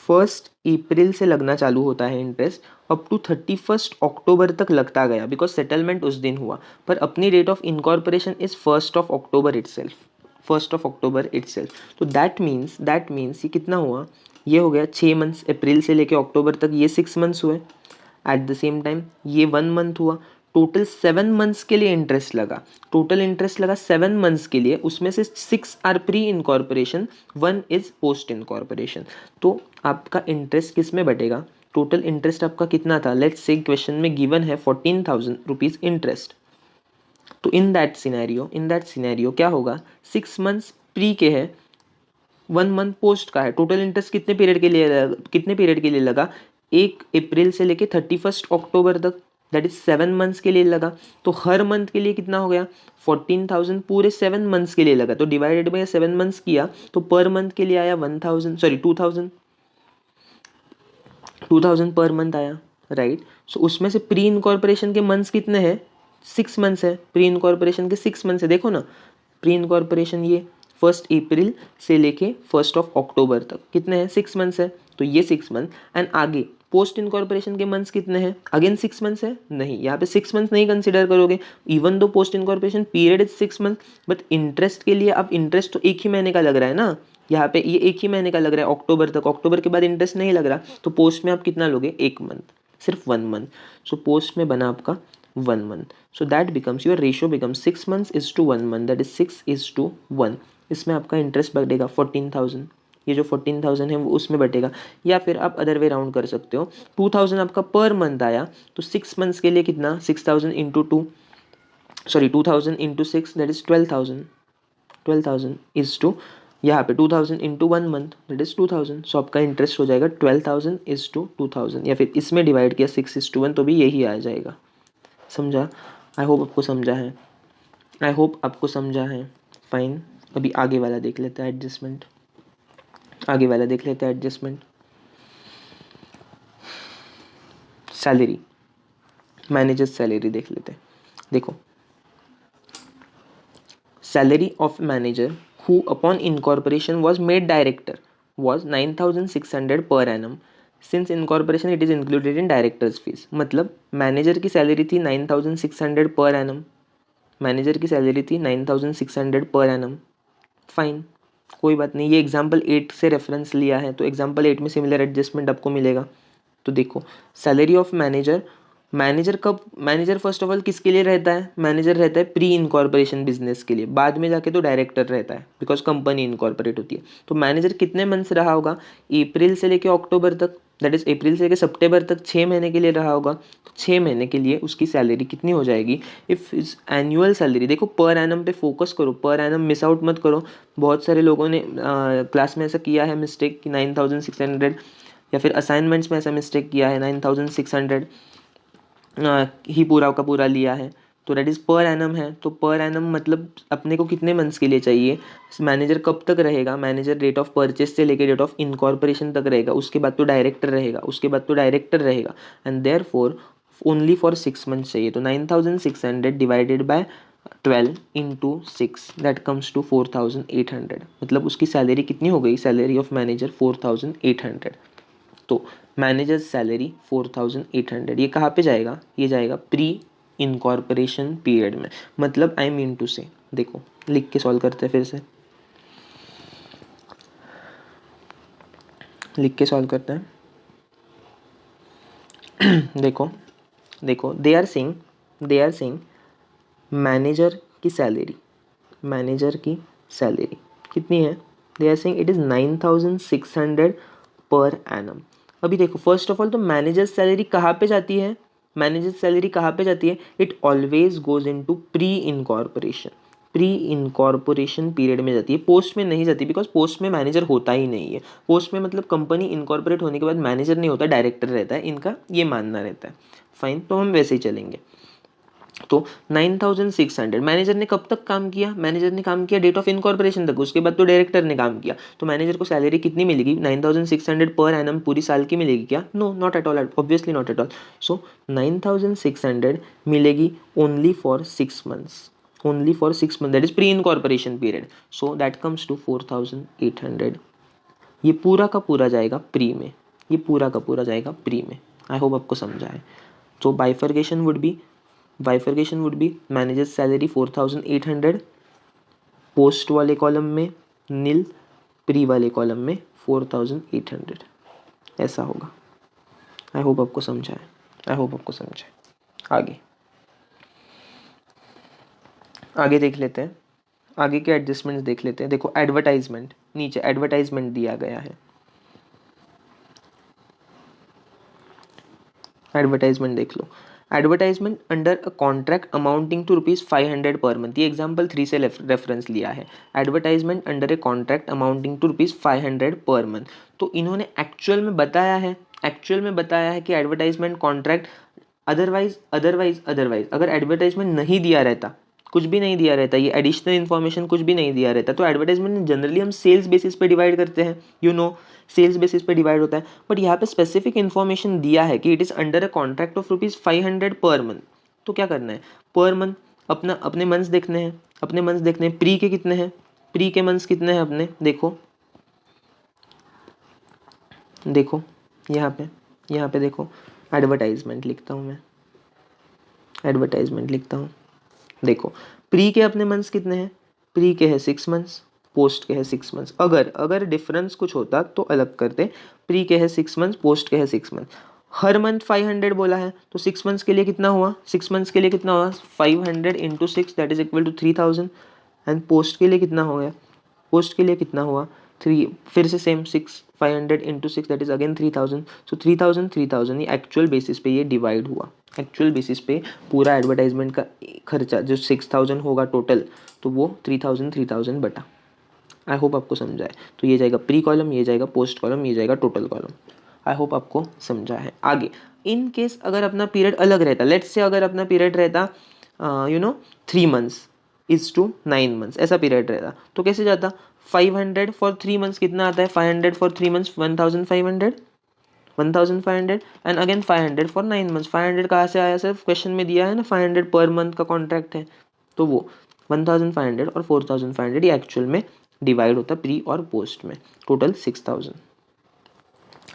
1 अप्रैल से लगना चालू होता है इंटरेस्ट, अप टू 31 अक्टूबर तक लगता गया, बिकॉज सेटलमेंट उस दिन हुआ, पर अपनी date of incorporation is 1 October itself. तो दैट मीन्स ये कितना हुआ, ये हो गया 6 मंथ्स, अप्रैल से लेके अक्टूबर तक ये 6 मंथ्स हुए। एट द सेम टाइम ये 1 मंथ हुआ, टोटल 7 मंथ्स के लिए इंटरेस्ट लगा, 7 मंथ्स के लिए, उसमें से 6 are pre incorporation, 1 is post incorporation. तो आपका इंटरेस्ट किस में बटेगा, टोटल इंटरेस्ट आपका कितना था, लेट्स से क्वेश्चन में गिवन है 14,000 रुपीज़ इंटरेस्ट। तो इन दैट सिनेरियो क्या होगा, 6 मंथ्स प्री के है, 1 मंथ पोस्ट का है, टोटल इंटरेस्ट कितने पीरियड के लिए लगा, 1 अप्रैल से लेके 31 अक्टूबर तक, दैट इज 7 मंथ्स के लिए लगा। तो हर मंथ के लिए कितना हो गया, 14,000 पूरे 7 मंथ्स के लिए लगा, तो डिवाइडेड बाय 7 मंथ्स किया, तो पर मंथ के लिए आया 2,000 पर मंथ आया, राइट। सो उसमें से प्री इनकॉर्पोरेशन के मंथ्स कितने हैं, 6 मंथ्स है, प्री इनकॉर्पोरेशन के 6 मंथ्स है, देखो ना, प्री इनकॉर्पोरेशन ये 1 अप्रैल से लेके 1 अक्टूबर तक कितने हैं, 6 मंथ्स है, तो ये 6 मंथ। एंड आगे पोस्ट इनकॉर्पोरेशन के मंथ्स कितने हैं, अगेन 6 मंथ्स है, नहीं यहाँ पे 6 मंथ्स नहीं कंसिडर करोगे, even though post incorporation period is 6 month, but interest के लिए अब इंटरेस्ट तो एक ही महीने का लग रहा है ना, यहाँ पे ये एक ही महीने का लग रहा है अक्टूबर तक, अक्टूबर के बाद इंटरेस्ट नहीं लग रहा, तो पोस्ट में आप कितना लोगे, 1 मंथ, सिर्फ 1 मंथ। सो पोस्ट में बना आपका 1 month, so that becomes your ratio becomes 6 months is to 1 month, that is 6:1। इसमें आपका इंटरेस्ट बढ़ेगा 14,000, ये जो 14,000 है वो उसमें बटेगा, या फिर आप अदर वे राउंड कर सकते हो, 2,000 आपका पर मंथ आया, तो 6 मंथ्स के लिए कितना, 6,000 into 2,000 into 6 that is 12,000 is to, यहाँ पे 2,000 into 1 month that is 2,000। So आपका इंटरेस्ट हो जाएगा 12,000 इज टू 2,000, या फिर इसमें डिवाइड किया 6:1 तो भी यही आ जाएगा। समझा, आई होप आपको समझा है, फाइन। अभी आगे वाला देख लेते हैं एडजस्टमेंट, आगे वाला देख लेते हैं एडजस्टमेंट। सैलरी, मैनेजर सैलरी देख लेते हैं। देखो, salary of manager who upon incorporation was made director was 9,600 per annum, since incorporation it is included in directors fees. मतलब मैनेजर की सैलरी थी 9,600 पर एनम, मैनेजर की सैलरी थी 9,600 पर एनम। फाइन, कोई बात नहीं, ये एग्जाम्पल 8 से रेफरेंस लिया है, तो एग्जाम्पल 8 में सिमिलर एडजस्टमेंट आपको मिलेगा। तो देखो, सैलरी ऑफ मैनेजर, मैनेजर कब, मैनेजर फर्स्ट ऑफ ऑल किसके लिए रहता है, मैनेजर रहता है प्री इनकॉर्पोरेशन बिजनेस के लिए, बाद में जाके तो डायरेक्टर रहता है बिकॉज कंपनी इनकॉर्पोरेट होती है। तो मैनेजर कितने मंथ्स रहा होगा, अप्रैल से लेके अक्टूबर तक, दैट इज अप्रैल से लेके सितंबर तक, 6 महीने के लिए रहा होगा। तो 6 महीने के लिए उसकी सैलरी कितनी हो जाएगी, इफ़ इज एनुअल सैलरी, देखो पर एनम पे फोकस करो, पर एनम मिस आउट मत करो। बहुत सारे लोगों ने क्लास में ऐसा किया है मिस्टेक कि 9,600, या फिर असाइनमेंट्स में ऐसा मिस्टेक किया है 9,600 ही पूरा का पूरा लिया है। तो डेट इज़ पर एनम है, तो पर एनम मतलब अपने को कितने मंथ्स के लिए चाहिए, मैनेजर कब तक रहेगा, मैनेजर डेट ऑफ परचेस से लेके डेट ऑफ इनकॉर्पोरेशन तक रहेगा, उसके बाद तो डायरेक्टर रहेगा, उसके बाद तो डायरेक्टर रहेगा, and there for only for 6 months चाहिए। तो 9,600 divided by 12 into 6 that comes to 4,800, मतलब उसकी सैलरी कितनी हो गई, सैलरी ऑफ मैनेजर 4,800। तो मैनेजर सैलरी 4,800, ये कहाँ पे जाएगा, ये जाएगा प्री इनकॉर्पोरेशन पीरियड में। मतलब आई मीन टू से, देखो लिख के सॉल्व करते हैं, फिर से लिख के सॉल्व करते हैं। देखो देखो, दे आर सेइंग मैनेजर की सैलरी, मैनेजर की सैलरी कितनी है, they are saying it is 9,600 per annum. अभी देखो, फर्स्ट ऑफ ऑल तो मैनेजर सैलरी कहाँ पे जाती है, मैनेजर सैलरी कहाँ पे जाती है, it always goes into pre incorporation, pre incorporation period में जाती है, पोस्ट में नहीं जाती, बिकॉज पोस्ट में मैनेजर होता ही नहीं है। पोस्ट में मतलब कंपनी इनकॉर्पोरेट होने के बाद मैनेजर नहीं होता, डायरेक्टर रहता है, इनका ये मानना रहता है। फाइन, तो हम वैसे ही चलेंगे। तो 9,600 मैनेजर ने कब तक काम किया, मैनेजर ने काम किया डेट ऑफ इनकॉर्पोरेशन तक, उसके बाद तो डायरेक्टर ने काम किया। तो मैनेजर को सैलरी कितनी मिलेगी, 9,600 पर एनम पूरी साल की मिलेगी क्या, no not at all, obviously not at all. So 9,600 मिलेगी only for 6 months, only for 6 month, that is pre incorporation period. So that comes to 4,800। ये पूरा का पूरा जाएगा प्री में, ये पूरा का पूरा जाएगा प्री में। आई होप आपको समझा है। तो bifurcation would be manager salary 4,800, post वाले कॉलम में नील, प्री वाले कॉलम में 4,800, ऐसा होगा। आई होप आपको समझा है, आई होप आपको समझा है। आगे देख लेते हैं, आगे के एडजस्टमेंट्स देख लेते हैं। देखो एडवर्टाइजमेंट, नीचे एडवर्टाइजमेंट दिया गया है, एडवर्टाइजमेंट देख लो। Advertisement under a contract amounting to ₹500 per month, ये एग्जाम्पल 3 से रेफरेंस लिया है। Advertisement under a contract amounting to ₹500 per month. तो इन्होंने एक्चुअल में बताया है, एक्चुअल में बताया है कि एडवर्टाइजमेंट कॉन्ट्रैक्ट, अदरवाइज अगर एडवर्टाइजमेंट नहीं दिया रहता, कुछ भी नहीं दिया रहता, ये एडिशनल इन्फॉर्मेशन कुछ भी नहीं दिया रहता, तो एडवर्टाइजमेंट जनरली हम सेल्स बेसिस पे डिवाइड करते हैं, यू नो, सेल्स बेसिस पे डिवाइड होता है। बट यहाँ पे स्पेसिफिक इन्फॉर्मेशन दिया है कि it is under a contract of ₹500 per month. तो क्या करना है, पर मंथ अपना अपने मंथ्स देखने हैं, अपने मंथ्स देखने हैं, प्री के कितने हैं, प्री के मंथ्स कितने हैं अपने, देखो देखो यहाँ पे देखो, एडवर्टाइजमेंट लिखता हूँ मैं, एडवर्टाइजमेंट लिखता हूँ। देखो प्री के अपने मंथ्स कितने हैं, प्री के है 6 मंथ्स, पोस्ट के है 6 मंथ्स। अगर अगर डिफरेंस कुछ होता तो अलग करते, प्री के है 6 मंथ्स, पोस्ट के है 6 मंथ। हर मंथ 500 बोला है, तो 6 मंथ्स के लिए कितना हुआ, 6 मंथ्स के लिए कितना हुआ, 500 into 6 that is equal to 3,000। And post के लिए कितना हो गया, पोस्ट के लिए कितना हुआ, 3, फिर से same 6, 500 into 6 that is again 3,000। सो 3,000 ये एक्चुअल बेसिस पे ये डिवाइड हुआ, एक्चुअल बेसिस पे पूरा एडवर्टाइजमेंट का खर्चा जो 6,000 होगा टोटल, तो वो 3,000 बटा। आई होप आपको समझा है। तो ये जाएगा प्री कॉलम, ये जाएगा पोस्ट कॉलम, ये जाएगा टोटल कॉलम। आई होप आपको समझा है। आगे इन केस अगर अपना पीरियड अलग रहता, लेट्स से अगर अपना पीरियड रहता 3 मंथ्स, इज टू 9 मंथ्स, ऐसा पीरियड रहता तो कैसे जाता, 500 फॉर 3 मंथ्स कितना आता है, 500 for 3 months 1500, 1500 and again 500 for 9 months. 500 कहाँ से आया, सिर्फ क्वेश्चन में दिया है ना 500 पर मंथ का कॉन्ट्रैक्ट है, तो वो 1500 और 4500 ये एक्चुअल में डिवाइड होता प्री और पोस्ट में, टोटल 6000।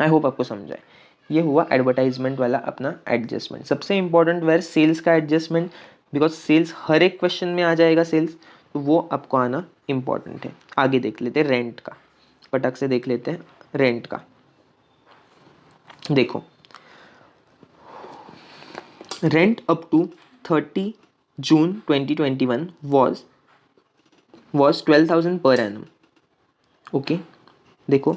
आई होप आपको समझा है। ये हुआ एडवर्टाइजमेंट वाला अपना एडजस्टमेंट। सबसे इंपॉर्टेंट वेर सेल्स का एडजस्टमेंट, बिकॉज सेल्स हर एक क्वेश्चन में आ जाएगा सेल्स, तो वो आपको आना इंपॉर्टेंट है। आगे देख लेते हैं रेंट का, पटक से देख लेते हैं रेंट का। देखो rent up to 30 June 2021 was 12,000 per annum। Okay देखो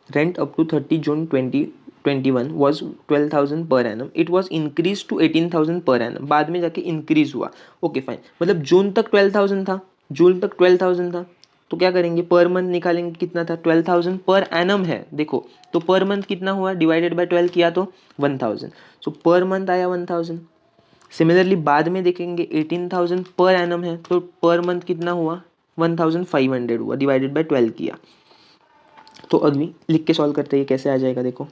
rent up to 30 June 2021 was 12,000 per annum, it was increased to 18,000 per annum, बाद में जाके इंक्रीज हुआ। ओके फाइन, मतलब जून तक 12,000 था, जून तक 12,000 था, तो क्या करेंगे पर मंथ निकालेंगे, कितना था 12,000 पर एनम है देखो, तो पर मंथ कितना हुआ, डिवाइडेड बाय 12 किया तो 1,000, सो पर मंथ आया 1,000। सिमिलरली बाद में देखेंगे 18,000 पर एनम है, तो पर मंथ कितना हुआ 1,500 हुआ, डिवाइडेड बाय 12 किया। तो अभी लिख के सॉल्व करते हैं कैसे आ जाएगा, देखो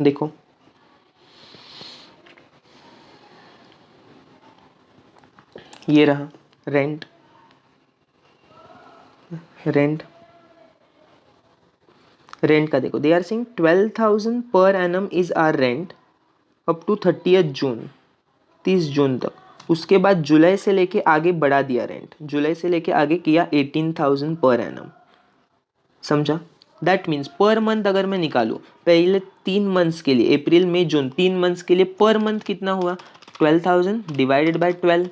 देखो ये रहा रेंट, रेंट रेंट का देखो, they are saying 12,000 per annum is are rent up to 30 June, 30 जून तक। उसके बाद जुलाई से लेके आगे बढ़ा दिया रेंट, जुलाई से लेके आगे किया 18,000 पर एनम, समझा। दैट मीन्स पर मंथ अगर मैं निकालूँ पहले 3 मंथ्स के लिए, अप्रैल मई जून 3 मंथ्स के लिए पर मंथ कितना हुआ 12,000 डिवाइडेड बाय 12,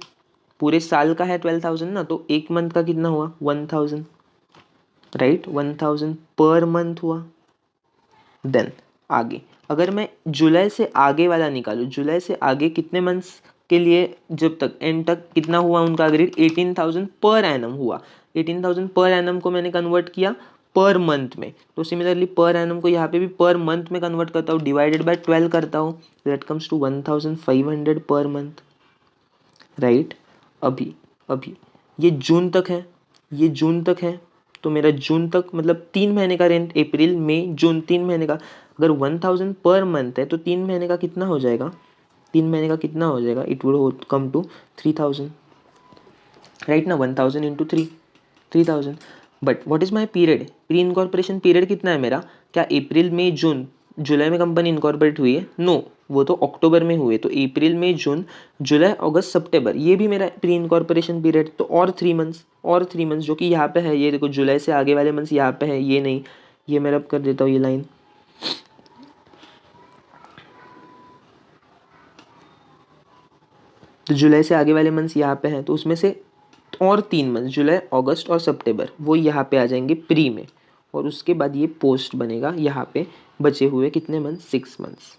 पूरे साल का है 12,000 ना, तो एक मंथ का कितना हुआ 1,000, राइट 1,000 पर मंथ हुआ। देन आगे अगर मैं जुलाई से आगे वाला निकालूँ, जुलाई से आगे कितने मंथ्स के लिए, जब तक एंड तक कितना हुआ उनका ग्रेड 18,000 पर एनम हुआ, 18,000 पर एनम को मैंने कन्वर्ट किया पर मंथ में, तो सिमिलरली पर एनम को यहाँ पे भी पर मंथ में कन्वर्ट करता हूँ, डिवाइडेड बाय 12 करता हूँ, that comes to 1,500 per month, right. अभी अभी ये जून तक है, ये जून तक है, तो मेरा जून तक मतलब 3 महीने का रेंट, अप्रैल मई जून 3 महीने का, अगर 1,000 पर मंथ है तो 3 महीने का कितना हो जाएगा, 3 महीने का कितना हो जाएगा, it would come to 3,000, right ना, 1,000 into 3,000। But what is my period, pre incorporation period कितना है मेरा, क्या अप्रैल मई जून, जुलाई में कंपनी इनकॉर्पोरेट हुई है, नो वो तो अक्टूबर में हुए, तो अप्रैल मई जून जुलाई अगस्त सितंबर ये भी मेरा प्री इनकॉर्पोरेशन पीरियड, तो और 3 मंथ्स, और 3 मंथ्स जो कि यहाँ पे है, ये देखो जुलाई से आगे वाले मंथ्स यहाँ पे है, ये नहीं, ये मैं रब कर देता हूँ ये लाइन, तो जुलाई से आगे वाले मंथ्स यहाँ पे हैं, तो उसमें से और 3 मंथ जुलाई अगस्त और सितंबर वो यहाँ पे आ जाएंगे प्री में, और उसके बाद ये पोस्ट बनेगा यहाँ पे, बचे हुए कितने मंथ 6 मंथ्स,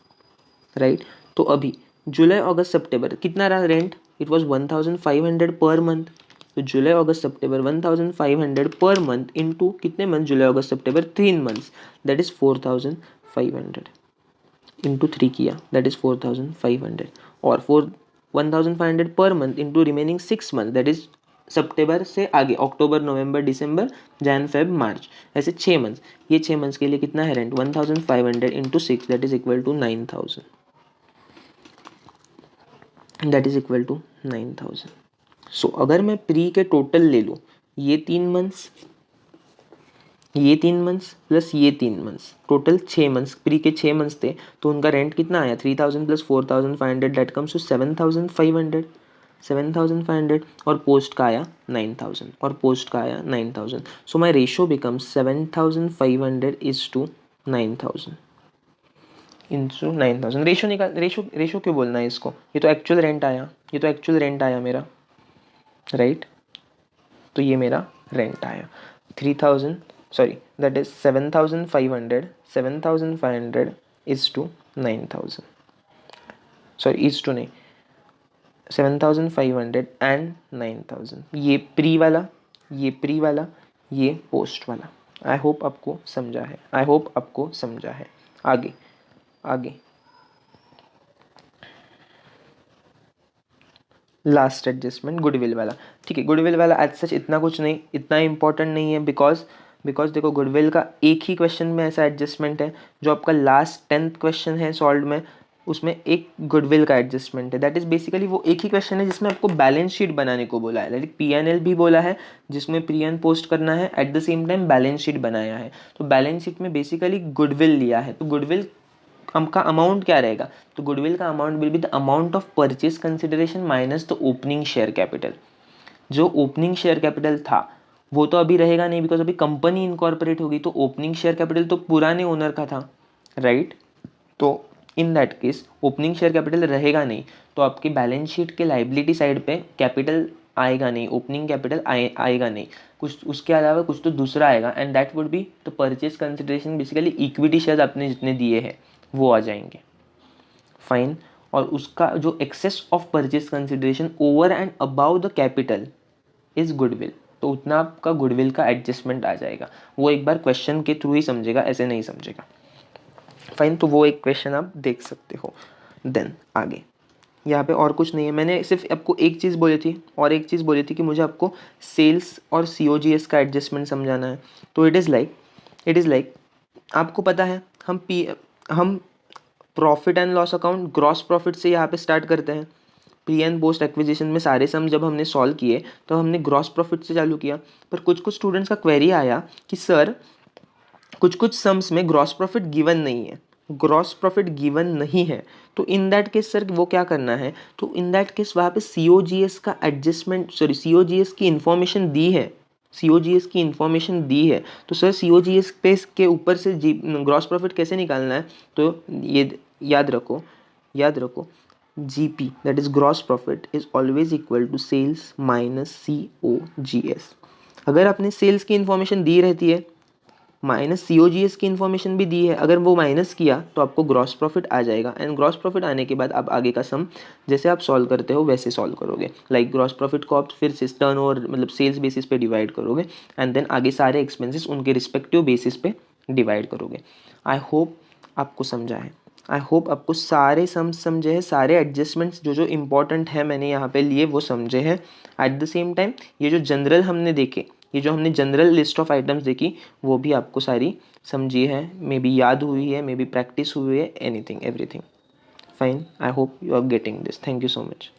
राइट। तो अभी जुलाई अगस्त सितंबर कितना रहा rent, it was 1,500 per month, तो जुलाई अगस्त सितंबर 1,500 पर मंथ इनटू कितने मंथ, जुलाई अगस्त सितंबर 3 मंथ्स, दैट इज 4,500 इंटू 3 किया, दैट इज 4,500, और 1,500 per month into remaining 6 month, that is सितंबर से आगे अक्टूबर नवंबर दिसंबर जैन फेब मार्च, ऐसे 6 मंथ्स, ये 6 मंथ्स के लिए कितना है rent 1,500 into 6, that is equal to 9,000, that is equal to 9,000। So अगर मैं प्री के टोटल ले लूँ, ये 3 मंथ्स, ये 3 मंथ्स प्लस ये 3 मंथ्स, टोटल 6 मंथ्स, प्री के 6 मंथ्स थे, तो उनका रेंट कितना आया 3,000 प्लस 4,500, दैट कम्स टू 7,500, 7,500, और पोस्ट का आया 9,000, और पोस्ट का आया 9,000, so my ratio becomes 7,500 is to 9,000 into 9,000। Ratio निकाल, रेशो क्यों बोलना है इसको, ये तो एक्चुअल रेंट आया, ये तो एक्चुअल रेंट आया मेरा, राइट। तो ये मेरा रेंट आया 3,000, sorry that is 7,500, 7,500 is to 9,000, sorry is to नहीं, 7,500 एंड 9,000, ये प्री वाला, ये प्री वाला, ये पोस्ट वाला। आई होप आपको समझा है, आई होप आपको समझा है। आगे आगे लास्ट एडजस्टमेंट गुडविल वाला, ठीक है। गुडविल वाला एज सच इतना कुछ नहीं, इतना इंपॉर्टेंट नहीं है, बिकॉज देखो गुडविल का एक ही क्वेश्चन में ऐसा एडजस्टमेंट है, जो आपका लास्ट 10th क्वेश्चन है सॉल्व में, उसमें एक गुडविल का एडजस्टमेंट है। दैट इज़ बेसिकली वो एक ही क्वेश्चन है जिसमें आपको बैलेंस शीट बनाने को बोला है, लाइक P&L भी बोला है जिसमें प्री एंड पोस्ट करना है, eight the same time balance sheet बनाया है। तो बैलेंस शीट में बेसिकली गुडविल लिया है, तो गुडविल का अमाउंट क्या रहेगा, तो गुडविल का amount will be the amount of purchase consideration minus the opening share capital. जो ओपनिंग शेयर कैपिटल था वो तो अभी रहेगा नहीं, बिकॉज अभी कंपनी इनकॉर्पोरेट होगी, तो ओपनिंग शेयर कैपिटल तो पुराने ओनर का था, राइट। तो इन that case opening share capital रहेगा नहीं, तो आपकी बैलेंस शीट के लाइबिलिटी साइड पे कैपिटल आएगा नहीं, ओपनिंग कैपिटल आएगा नहीं, कुछ उसके अलावा कुछ तो दूसरा आएगा, and that would be the purchase consideration, basically equity share आपने जितने दिए हैं वो आ जाएंगे, फाइन। और उसका जो excess of purchase consideration over and above the capital is goodwill, तो उतना आपका गुडविल का एडजस्टमेंट आ जाएगा। वो एक बार क्वेश्चन के थ्रू ही समझेगा, ऐसे नहीं समझेगा, फाइन। तो वो एक क्वेश्चन आप देख सकते हो। देन आगे यहाँ पे और कुछ नहीं है, मैंने सिर्फ आपको एक चीज़ बोली थी, और एक चीज़ बोली थी कि मुझे आपको सेल्स और COGS का एडजस्टमेंट समझाना है। तो इट इज़ लाइक आपको पता है हम profit and loss account gross profit से यहाँ पे स्टार्ट करते हैं। प्री एंड पोस्ट एक्विजिशन में सारे सम जब हमने सॉल्व किए तो हमने ग्रॉस प्रॉफिट से चालू किया, पर कुछ स्टूडेंट्स का क्वेरी आया कि सर कुछ समस में ग्रॉस प्रॉफिट गिवन नहीं है, ग्रॉस प्रॉफिट गिवन नहीं है, तो इन दैट केस सर वो क्या करना है, तो इन दैट केस वहाँ पे COGS का एडजस्टमेंट, COGS की इन्फॉर्मेशन दी है, COGS की इन्फॉर्मेशन दी है, तो सर COGS पे के ऊपर से ग्रॉस प्रॉफिट कैसे निकालना है, तो ये याद रखो GP that is gross profit is always equal to sales minus COGS। अगर आपने सेल्स की इन्फॉर्मेशन दी रहती है माइनस COGS की इन्फॉर्मेशन भी दी है, अगर वो माइनस किया तो आपको ग्रॉस प्रॉफिट आ जाएगा, एंड ग्रॉस प्रॉफिट आने के बाद आप आगे का सम जैसे आप सॉल्व करते हो वैसे सॉल्व करोगे, लाइक ग्रॉस प्रॉफिट को आप फिर से टर्न और मतलब सेल्स बेसिस पे डिवाइड करोगे, एंड देन आगे सारे एक्सपेंसेस उनके रिस्पेक्टिव बेसिस पे डिवाइड करोगे। आई होप आपको समझा है, आई होप आपको सारे सम समझे हैं, सारे एडजस्टमेंट्स जो इंपॉर्टेंट है मैंने यहाँ पे लिए वो समझे हैं। एट द सेम टाइम ये जो जनरल हमने देखे, ये जो हमने जनरल लिस्ट ऑफ आइटम्स देखी वो भी आपको सारी समझी है, मे बी याद हुई है, मे बी प्रैक्टिस हुई है, anything everything, fine. I hope you are getting this, thank you so much.